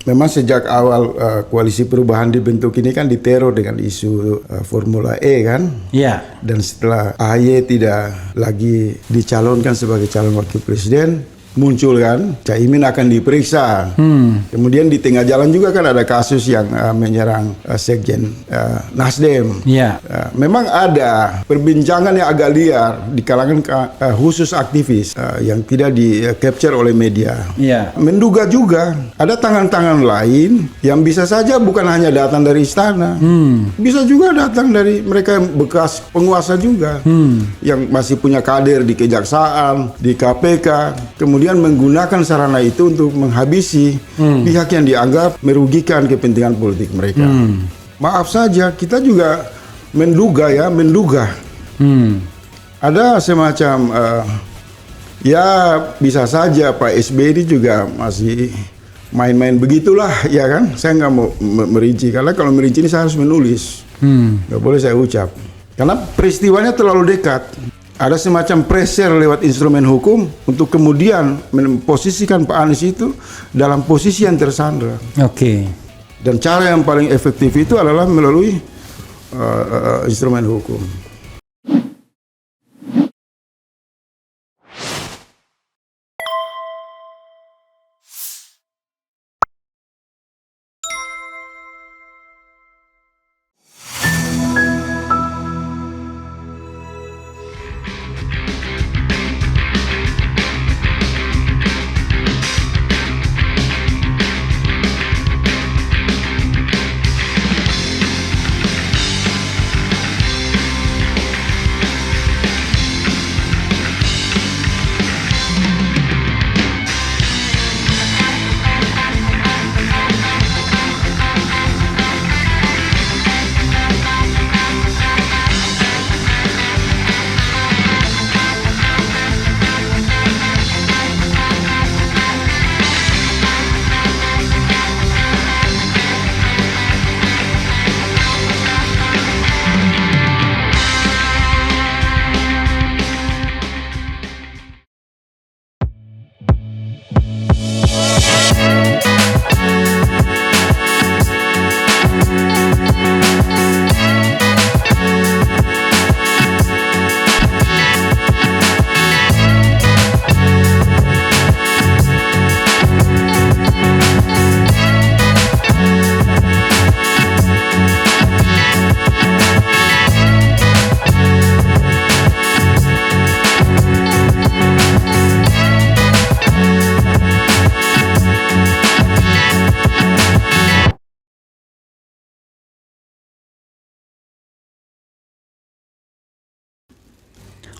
Memang sejak awal koalisi perubahan dibentuk ini kan diteror dengan isu Formula E kan. Iya. Dan setelah AHY tidak lagi dicalonkan sebagai calon wakil presiden, muncul kan Caimin akan diperiksa. Kemudian di tengah jalan juga kan ada kasus yang menyerang Sekjen Nasdem. Iya. Memang ada perbincangan yang agak liar di kalangan khusus aktivis yang tidak di-capture oleh media. Iya. Menduga juga ada tangan-tangan lain yang bisa saja bukan hanya datang dari istana, bisa juga datang dari mereka yang bekas penguasa juga, yang masih punya kader di kejaksaan, di KPK, kemudian menggunakan sarana itu untuk menghabisi pihak yang dianggap merugikan kepentingan politik mereka. Maaf saja, kita juga menduga. Ada semacam ya bisa saja Pak SBY ini juga masih main-main begitulah, ya kan? Saya nggak mau merinci, karena kalau merinci ini saya harus menulis, nggak boleh saya ucap, karena peristiwanya terlalu dekat. Ada semacam pressure lewat instrumen hukum untuk kemudian memposisikan Pak Anies itu dalam posisi yang tersandra. Oke. Dan cara yang paling efektif itu adalah melalui instrumen hukum.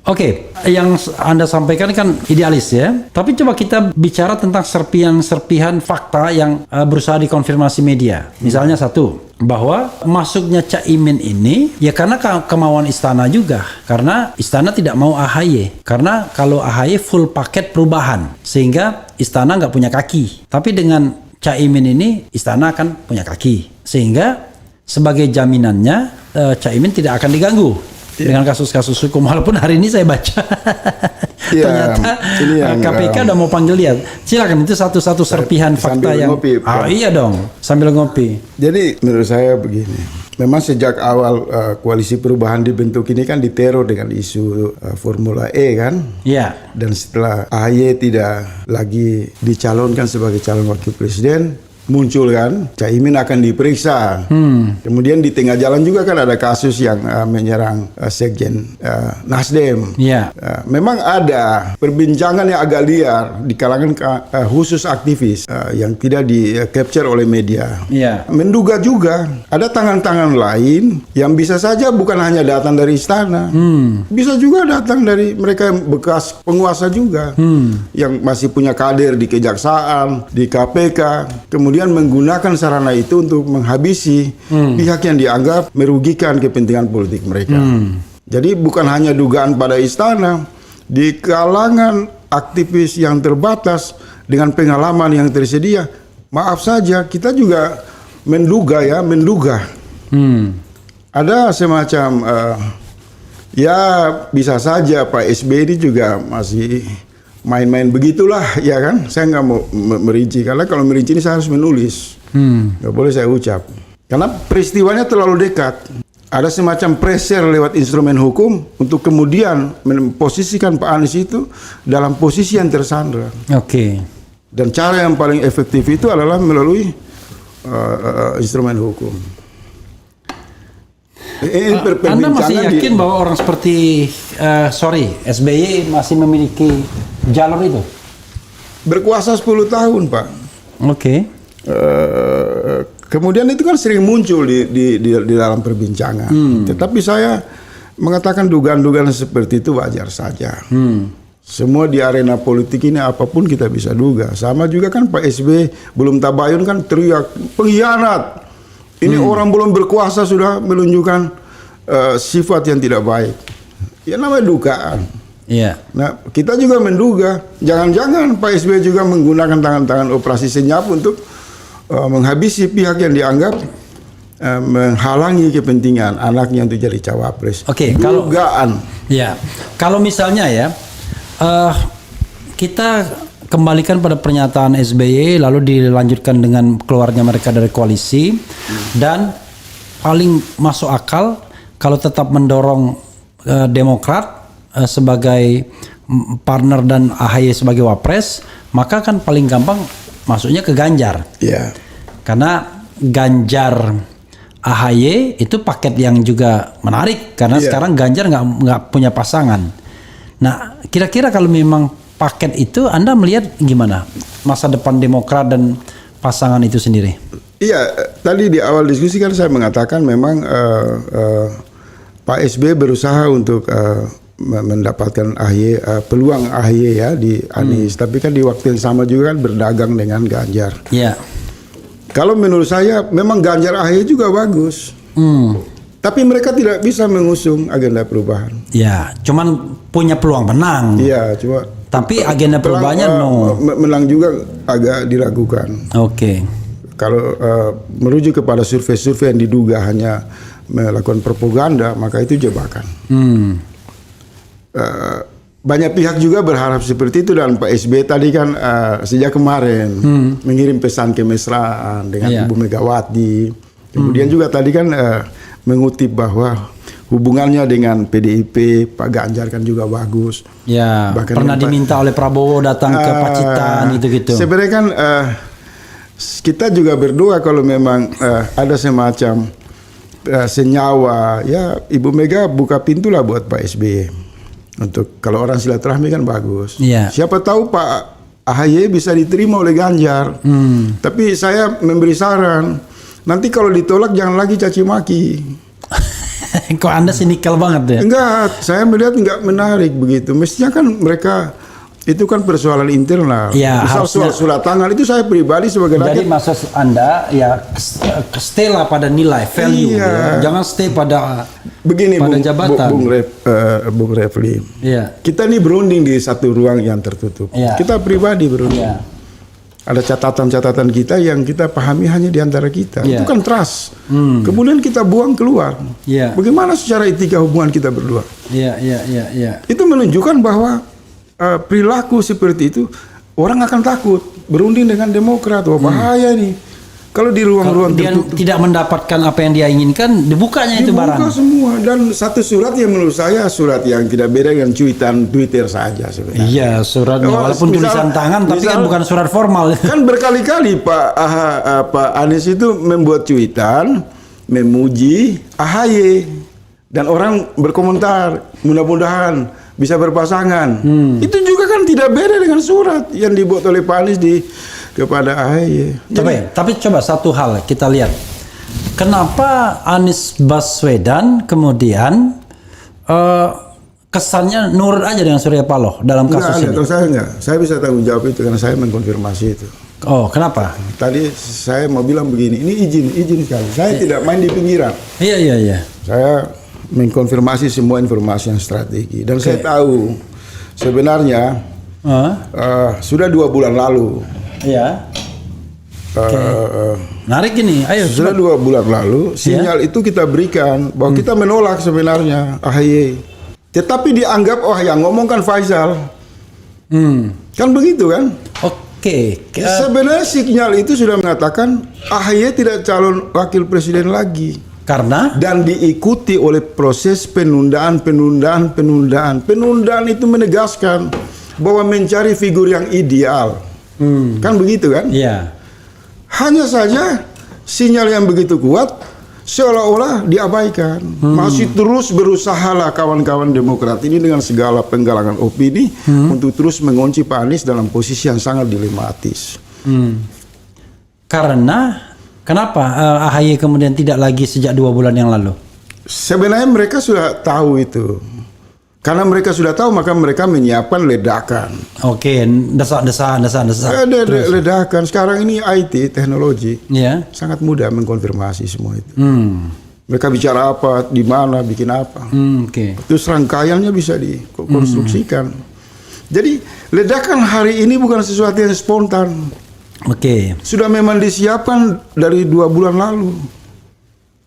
Oke, yang Anda sampaikan kan idealis ya. Tapi coba kita bicara tentang serpihan-serpihan fakta yang berusaha dikonfirmasi media. Misalnya satu, bahwa masuknya Caimin ini ya karena kemauan istana juga. Karena istana tidak mau AHY. Karena kalau AHY full paket perubahan, sehingga istana nggak punya kaki. Tapi dengan Caimin ini istana akan punya kaki. Sehingga sebagai jaminannya Caimin tidak akan diganggu dengan kasus-kasus hukum. Walaupun hari ini saya baca ternyata KPK udah mau panggil dia. Silakan, itu satu-satu serpihan fakta yang ngopi, iya dong, sambil ngopi. Jadi menurut saya begini, memang sejak awal koalisi perubahan dibentuk ini kan diteror dengan isu Formula E kan. Iya. Dan setelah AHY tidak lagi dicalonkan sebagai calon wakil presiden, muncul kan Caimin akan diperiksa. Kemudian di tengah jalan juga kan ada kasus yang menyerang Sekjen Nasdem. Yeah. Memang ada perbincangan yang agak liar di kalangan khusus aktivis yang tidak di-capture oleh media. Yeah. Menduga juga ada tangan-tangan lain yang bisa saja bukan hanya datang dari istana, bisa juga datang dari mereka yang bekas penguasa juga, yang masih punya kader di kejaksaan, di KPK, kemudian menggunakan sarana itu untuk menghabisi pihak yang dianggap merugikan kepentingan politik mereka. Jadi bukan hanya dugaan pada istana, di kalangan aktivis yang terbatas dengan pengalaman yang tersedia, maaf saja kita juga menduga. Ada semacam ya bisa saja Pak SBY ini juga masih main-main begitulah, ya kan? Saya nggak mau merinci, karena kalau merinci ini saya harus menulis, nggak boleh saya ucap. Karena peristiwanya terlalu dekat. Ada semacam pressure lewat instrumen hukum untuk kemudian memposisikan Pak Anies itu dalam posisi yang tersandra. Oke. Dan cara yang paling efektif itu adalah melalui instrumen hukum. Anda masih yakin bahwa orang seperti SBY masih memiliki jalur itu? Berkuasa 10 tahun, Pak. Oke. Kemudian itu kan sering muncul di dalam perbincangan. Tetapi saya mengatakan dugaan-dugaan seperti itu wajar saja. Semua di arena politik ini apapun kita bisa duga. Sama juga kan Pak SBY belum tabayun kan teriak pengkhianat. Ini orang belum berkuasa sudah menunjukkan sifat yang tidak baik. Ya namanya dugaan. Iya. Nah kita juga menduga jangan-jangan Pak SBY juga menggunakan tangan-tangan operasi senyap untuk menghabisi pihak yang dianggap menghalangi kepentingan anaknya untuk jadi cawapres. Oke, dugaan. Kalau misalnya ya kita kembalikan pada pernyataan SBY lalu dilanjutkan dengan keluarnya mereka dari koalisi dan paling masuk akal kalau tetap mendorong Demokrat sebagai partner dan AHY sebagai wapres, maka kan paling gampang masuknya ke Ganjar. Iya. Karena Ganjar AHY itu paket yang juga menarik karena sekarang Ganjar nggak punya pasangan. Nah, kira-kira kalau memang paket itu Anda melihat gimana masa depan Demokrat dan pasangan itu sendiri? Iya, tadi di awal diskusi kan saya mengatakan memang Pak SBY berusaha untuk mendapatkan AHY, peluang AHY ya di Anies, tapi kan di waktu yang sama juga kan berdagang dengan Ganjar. Iya. Kalau menurut saya memang Ganjar AHY juga bagus. Tapi mereka tidak bisa mengusung agenda perubahan. Ya, cuman punya peluang menang. Iya, cuma tapi agenda perubahannya menang juga agak diragukan. Oke. Kalau merujuk kepada survei-survei yang diduga hanya melakukan propaganda, maka itu jebakan. Banyak pihak juga berharap seperti itu dan Pak SBY tadi kan sejak kemarin mengirim pesan kemesraan dengan Ibu Megawati. Kemudian juga tadi kan mengutip bahwa hubungannya dengan PDIP, Pak Ganjar kan juga bagus. Ya, bahkan pernah diminta oleh Prabowo datang ke Pacitan gitu-gitu. Sebenarnya kan kita juga berdoa kalau memang ada semacam senyawa, ya Ibu Mega buka pintu lah buat Pak SBY. Untuk kalau orang silaturahmi kan bagus. Yeah. Siapa tahu Pak AHY bisa diterima oleh Ganjar. Tapi saya memberi saran, nanti kalau ditolak jangan lagi caci maki. Kok Anda sinikal banget ya? Enggak, saya melihat enggak menarik begitu. Mestinya kan mereka itu kan persoalan internal. Ya, misal soal surat tangan itu saya pribadi sebagai rakyat. Jadi maksud Anda ya stay lah pada nilai value, ya. Jangan stay pada begini pada jabatan. Bung Refli. Iya. Kita ini berunding di satu ruang yang tertutup. Ya. Kita pribadi berunding. Ya. Ada catatan-catatan kita yang kita pahami hanya di antara kita. Itu kan trust. Kemudian kita buang keluar. Ya. Bagaimana secara etika hubungan kita berdua? Iya. Itu menunjukkan bahwa perilaku seperti itu orang akan takut berunding dengan Demokrat. Wah bahaya nih. Kalau di ruang-ruang tertutup tidak mendapatkan apa yang dia inginkan, dibukanya itu barang. Dibuka semua dan satu surat yang menurut saya surat yang tidak beda dengan cuitan Twitter saja sebenarnya. Iya, suratnya walaupun tulisan tangan tapi kan bukan surat formal. Kan berkali-kali Pak Anies itu membuat cuitan memuji AHY dan orang berkomentar mudah-mudahan bisa berpasangan. Itu juga kan tidak beda dengan surat yang dibuat oleh Pak Anies kepada AHY. Tapi coba satu hal kita lihat. Kenapa Anies Baswedan kemudian kesannya nurut aja dengan Surya Paloh dalam kasus ini? Saya bisa tanggung jawab itu karena saya mengkonfirmasi itu. Oh, kenapa? Tadi saya mau bilang begini, ini izin sekali. Saya tidak main di pinggiran. Iya. Saya mengkonfirmasi semua informasi yang strategi dan saya tahu sebenarnya sudah 2 bulan lalu. Iya. Menarik ini. Ayo. Sudah 2 bulan lalu sinyal itu kita berikan bahwa kita menolak sebenarnya AHY. Tetapi dianggap yang ngomong kan Faisal. Kan begitu kan? Oke. Sebenarnya sinyal itu sudah mengatakan AHY tidak calon wakil presiden lagi. Karena Dan diikuti oleh proses penundaan. Penundaan itu menegaskan bahwa mencari figur yang ideal. Kan begitu kan? ya. Hanya saja sinyal yang begitu kuat seolah-olah diabaikan. Masih terus berusaha lah kawan-kawan Demokrat ini dengan segala penggalangan opini untuk terus mengunci Pak Anies dalam posisi yang sangat dilematis. Karena kenapa AHY kemudian tidak lagi sejak 2 bulan yang lalu? Sebenarnya mereka sudah tahu itu. Karena mereka sudah tahu, maka mereka menyiapkan ledakan. Oke, desak-desakan. Ada ledakan. Sekarang ini IT, teknologi, Ya. sangat mudah mengkonfirmasi semua itu. Mereka bicara apa, di mana, bikin apa. Oke. Terus rangkaiannya bisa dikonstruksikan. Jadi ledakan hari ini bukan sesuatu yang spontan. Oke. Sudah memang disiapkan dari 2 bulan lalu.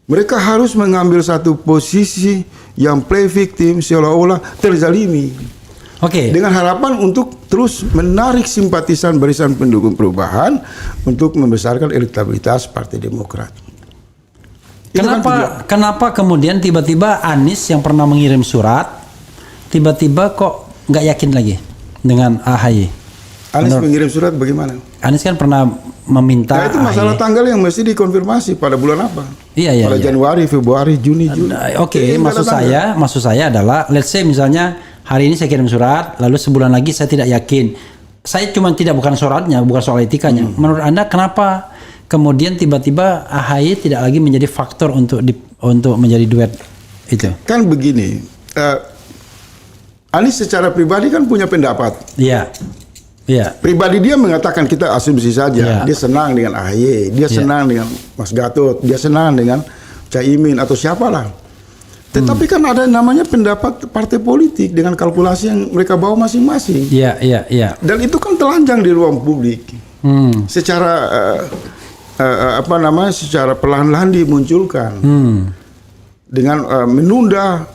Mereka harus mengambil satu posisi yang play victim seolah-olah terzalimi. Oke. Dengan harapan untuk terus menarik simpatisan barisan pendukung perubahan untuk membesarkan elektabilitas Partai Demokrat. Itu kan tujuan. Kenapa kemudian tiba-tiba Anies yang pernah mengirim surat tiba-tiba kok nggak yakin lagi dengan AHY? Anies mengirim surat bagaimana? Anies kan pernah meminta Nah, itu masalah AHY. tanggal yang mesti dikonfirmasi pada bulan apa? Iya. Pada Januari, Februari, Juni, Juli. Oke, Jadi, maksud saya adalah let's say misalnya hari ini saya kirim surat, lalu sebulan lagi saya tidak yakin. Saya cuma bukan suratnya, bukan soal etikanya. Menurut Anda kenapa kemudian tiba-tiba AHY tidak lagi menjadi faktor untuk menjadi duet itu? Kan begini, Anies secara pribadi kan punya pendapat. Iya. Iya. Pribadi dia mengatakan, kita asumsi saja, Ya. dia senang dengan AHY, dia senang dengan Mas Gatot, dia senang dengan Caimin atau siapalah. Tetapi kan ada namanya pendapat partai politik dengan kalkulasi yang mereka bawa masing-masing. Iya. Dan itu kan telanjang di ruang publik. Secara secara perlahan-lahan dimunculkan. Dengan menunda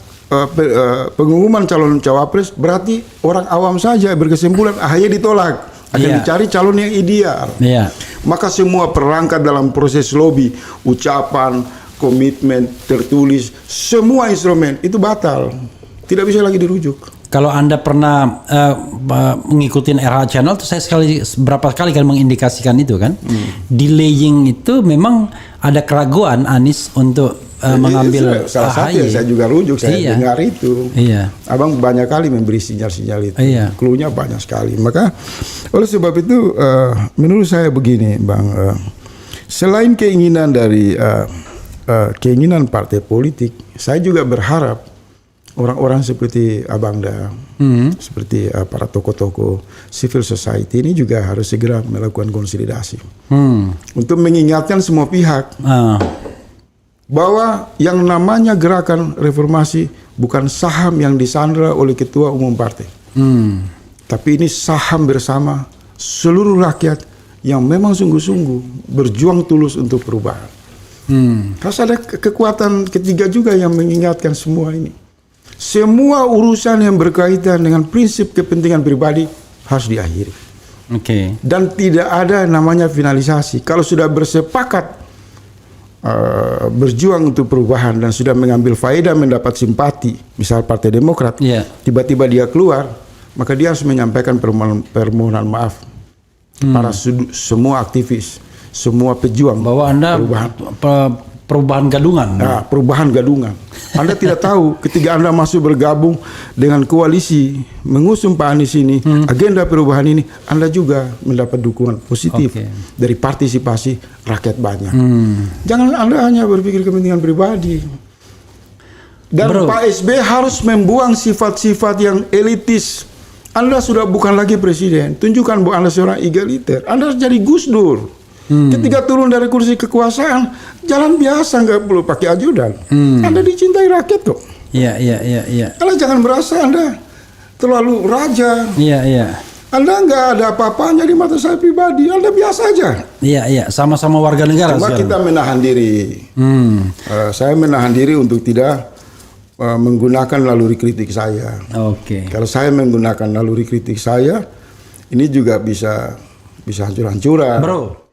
pengumuman calon cawapres, berarti orang awam saja berkesimpulan AHY ditolak, akan Iya. dicari calon yang ideal. Iya. Maka semua perangkat dalam proses lobby, ucapan, komitmen tertulis, semua instrumen itu batal, tidak bisa lagi dirujuk. Kalau Anda pernah mengikuti RH Channel, tuh saya berapa kali kan mengindikasikan itu kan, delaying itu memang ada keraguan Anies untuk mengambil salah satu yang AHY. saya juga rujuk, saya Iya. dengar itu. Iya. Abang banyak kali memberi sinyal-sinyal itu. Iya. Clue-nya banyak sekali. Maka oleh sebab itu menurut saya begini, Bang, selain keinginan dari keinginan partai politik, saya juga berharap orang-orang seperti Abang dan seperti para tokoh-tokoh civil society ini juga harus segera melakukan konsolidasi untuk mengingatkan semua pihak bahwa yang namanya gerakan reformasi bukan saham yang disandra oleh ketua umum partai, tapi ini saham bersama seluruh rakyat yang memang sungguh-sungguh berjuang tulus untuk perubahan. Harus ada kekuatan ketiga juga yang mengingatkan semua ini. Semua urusan yang berkaitan dengan prinsip kepentingan pribadi harus diakhiri. Oke. Dan tidak ada namanya finalisasi. Kalau sudah bersepakat berjuang untuk perubahan dan sudah mengambil faedah, mendapat simpati, misal Partai Demokrat, Iya. tiba-tiba dia keluar, maka dia harus menyampaikan permohonan maaf para semua aktivis, semua pejuang Bahwa Anda perubahan gadungan. Nah, perubahan gadungan. Anda tidak tahu ketika Anda masuk bergabung dengan koalisi mengusung Pak Anies ini, agenda perubahan ini, Anda juga mendapat dukungan positif dari partisipasi rakyat banyak. Jangan Anda hanya berpikir kepentingan pribadi. Dan Pak SBY harus membuang sifat-sifat yang elitis. Anda sudah bukan lagi presiden. Tunjukkan bahwa Anda seorang egaliter. Anda harus jadi Gus Dur. Ketika turun dari kursi kekuasaan, jalan biasa, nggak perlu pakai ajudan. Anda dicintai rakyat kok. Iya. Anda jangan merasa Anda terlalu raja. Iya. Anda nggak ada apa-apanya di mata saya pribadi. Anda biasa aja. Iya. Sama-sama warga negara. Cuma kita menahan diri. Saya menahan diri untuk tidak menggunakan naluri kritik saya. Oke. Kalau saya menggunakan naluri kritik saya, ini juga bisa hancur-hancuran. Bro,